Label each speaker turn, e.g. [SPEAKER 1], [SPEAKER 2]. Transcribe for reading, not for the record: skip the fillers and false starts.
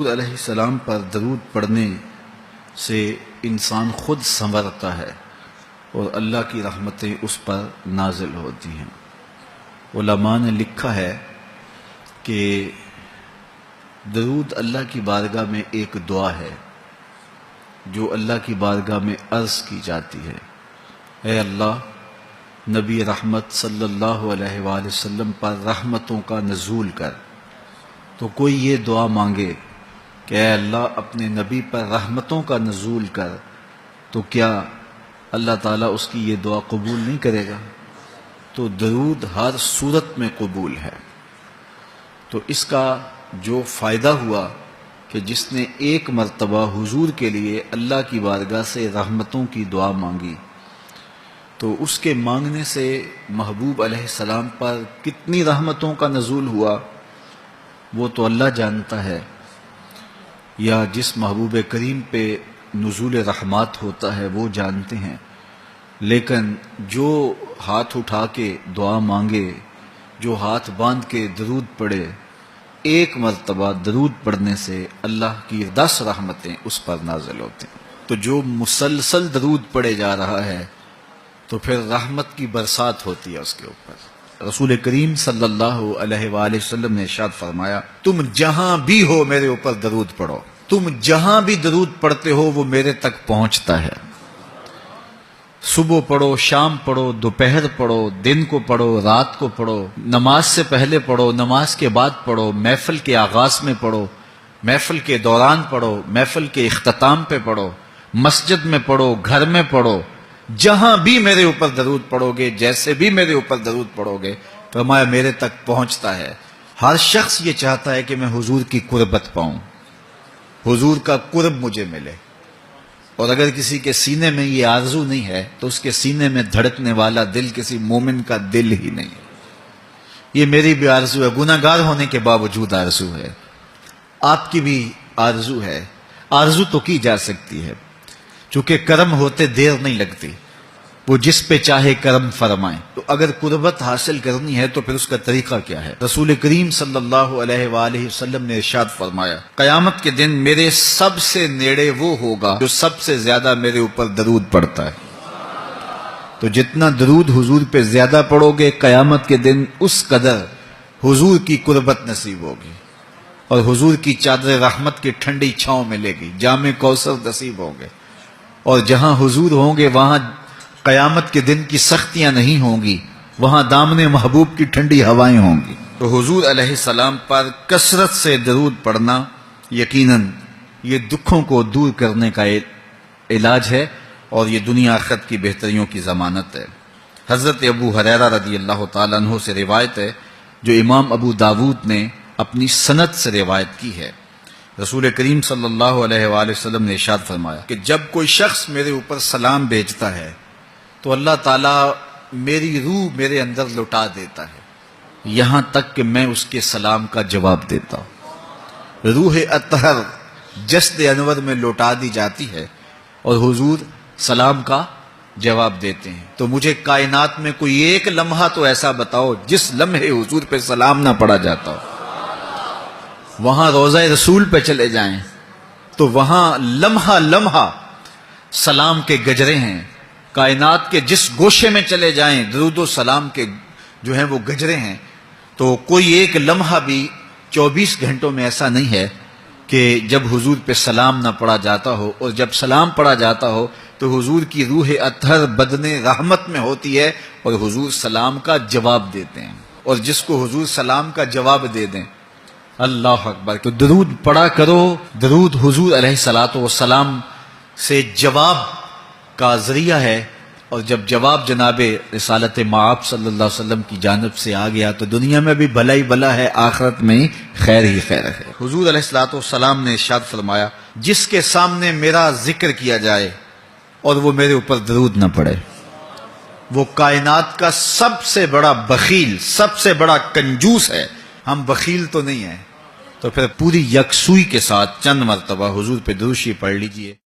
[SPEAKER 1] حضور علیہ السلام پر درود پڑھنے سے انسان خود سنورتا ہے اور اللہ کی رحمتیں اس پر نازل ہوتی ہیں۔ علماء نے لکھا ہے کہ درود اللہ کی بارگاہ میں ایک دعا ہے جو اللہ کی بارگاہ میں عرض کی جاتی ہے، اے اللہ، نبی رحمت صلی اللہ علیہ وآلہ وسلم پر رحمتوں کا نزول کر۔ تو کوئی یہ دعا مانگے کہ اے اللہ اپنے نبی پر رحمتوں کا نزول کر، تو کیا اللہ تعالیٰ اس کی یہ دعا قبول نہیں کرے گا؟ تو درود ہر صورت میں قبول ہے۔ تو اس کا جو فائدہ ہوا کہ جس نے ایک مرتبہ حضور کے لیے اللہ کی بارگاہ سے رحمتوں کی دعا مانگی، تو اس کے مانگنے سے محبوب علیہ السلام پر کتنی رحمتوں کا نزول ہوا وہ تو اللہ جانتا ہے، یا جس محبوب کریم پہ نزول رحمات ہوتا ہے وہ جانتے ہیں، لیکن جو ہاتھ اٹھا کے دعا مانگے، جو ہاتھ باندھ کے درود پڑھے، ایک مرتبہ درود پڑھنے سے اللہ کی 10 رحمتیں اس پر نازل ہوتی ہیں۔ تو جو مسلسل درود پڑھے جا رہا ہے تو پھر رحمت کی برسات ہوتی ہے اس کے اوپر۔ رسول کریم صلی اللہ علیہ وآلہ وسلم نے ارشاد فرمایا، تم جہاں بھی ہو میرے اوپر درود پڑھو، تم جہاں بھی درود پڑھتے ہو وہ میرے تک پہنچتا ہے۔ صبح پڑھو، شام پڑھو، دوپہر پڑھو، دن کو پڑھو، رات کو پڑھو، نماز سے پہلے پڑھو، نماز کے بعد پڑھو، محفل کے آغاز میں پڑھو، محفل کے دوران پڑھو، محفل کے اختتام پہ پڑھو، مسجد میں پڑھو، گھر میں پڑھو، جہاں بھی میرے اوپر درود پڑھو گے، جیسے بھی میرے اوپر درود پڑھو گے، فرمایا میرے تک پہنچتا ہے۔ ہر شخص یہ چاہتا ہے کہ میں حضور کی قربت پاؤں، حضور کا قرب مجھے ملے، اور اگر کسی کے سینے میں یہ آرزو نہیں ہے تو اس کے سینے میں دھڑکنے والا دل کسی مومن کا دل ہی نہیں ہے۔ یہ میری بھی آرزو ہے، گناہ گار ہونے کے باوجود آرزو ہے، آپ کی بھی آرزو ہے، آرزو تو کی جا سکتی ہے، چونکہ کرم ہوتے دیر نہیں لگتی، وہ جس پہ چاہے کرم فرمائیں۔ تو اگر قربت حاصل کرنی ہے تو پھر اس کا طریقہ کیا ہے؟ رسول کریم صلی اللہ علیہ وآلہ وسلم نے ارشاد فرمایا، قیامت کے دن میرے سب سے نیڑے وہ ہوگا جو سب سے زیادہ میرے اوپر درود پڑتا ہے۔ تو جتنا درود حضور پہ زیادہ پڑھو گے، قیامت کے دن اس قدر حضور کی قربت نصیب ہوگی، اور حضور کی چادر رحمت کی ٹھنڈی چھاؤں ملے گی، جام کوثر نصیب ہوں گے، اور جہاں حضور ہوں گے وہاں قیامت کے دن کی سختیاں نہیں ہوں گی، وہاں دامن محبوب کی ٹھنڈی ہوائیں ہوں گی۔ تو حضور علیہ السلام پر کثرت سے درود پڑھنا یقیناً یہ دکھوں کو دور کرنے کا علاج ہے، اور یہ دنیا آخرت کی بہتریوں کی ضمانت ہے۔ حضرت ابو ہریرہ رضی اللہ تعالیٰ عنہ سے روایت ہے جو امام ابو داود نے اپنی سند سے روایت کی ہے۔ رسول کریم صلی اللہ علیہ وآلہ وسلم نے ارشاد فرمایا کہ جب کوئی شخص میرے اوپر سلام بھیجتا ہے تو اللہ تعالیٰ میری روح میرے اندر لوٹا دیتا ہے، یہاں تک کہ میں اس کے سلام کا جواب دیتا ہوں۔ روح اطہر جسد انور میں لوٹا دی جاتی ہے اور حضور سلام کا جواب دیتے ہیں۔ تو مجھے کائنات میں کوئی ایک لمحہ تو ایسا بتاؤ جس لمحے حضور پہ سلام نہ پڑھا جاتا ہو۔ وہاں روضہ رسول پہ چلے جائیں تو وہاں لمحہ لمحہ سلام کے گجرے ہیں، کائنات کے جس گوشے میں چلے جائیں درود و سلام کے جو ہیں وہ گجرے ہیں۔ تو کوئی ایک لمحہ بھی 24 گھنٹوں میں ایسا نہیں ہے کہ جب حضور پہ سلام نہ پڑھا جاتا ہو، اور جب سلام پڑھا جاتا ہو تو حضور کی روح اطہر بدن رحمت میں ہوتی ہے اور حضور سلام کا جواب دیتے ہیں، اور جس کو حضور سلام کا جواب دے دیں، اللہ اکبر۔ تو درود پڑھا کرو، درود حضور علیہ الصلوۃ والسلام سے جواب کا ذریعہ ہے، اور جب جواب جناب رسالت مآب صلی اللہ علیہ وسلم کی جانب سے آ گیا تو دنیا میں بھی بھلا ہی بھلا ہے، آخرت میں خیر ہی خیر ہے۔ حضور علیہ الصلوۃ والسلام نے ارشاد فرمایا، جس کے سامنے میرا ذکر کیا جائے اور وہ میرے اوپر درود نہ پڑے، وہ کائنات کا سب سے بڑا بخیل، سب سے بڑا کنجوس ہے۔ ہم بخیل تو نہیں ہیں، تو پھر پوری یکسوئی کے ساتھ چند مرتبہ حضور پہ درود شریف پڑھ لیجئے۔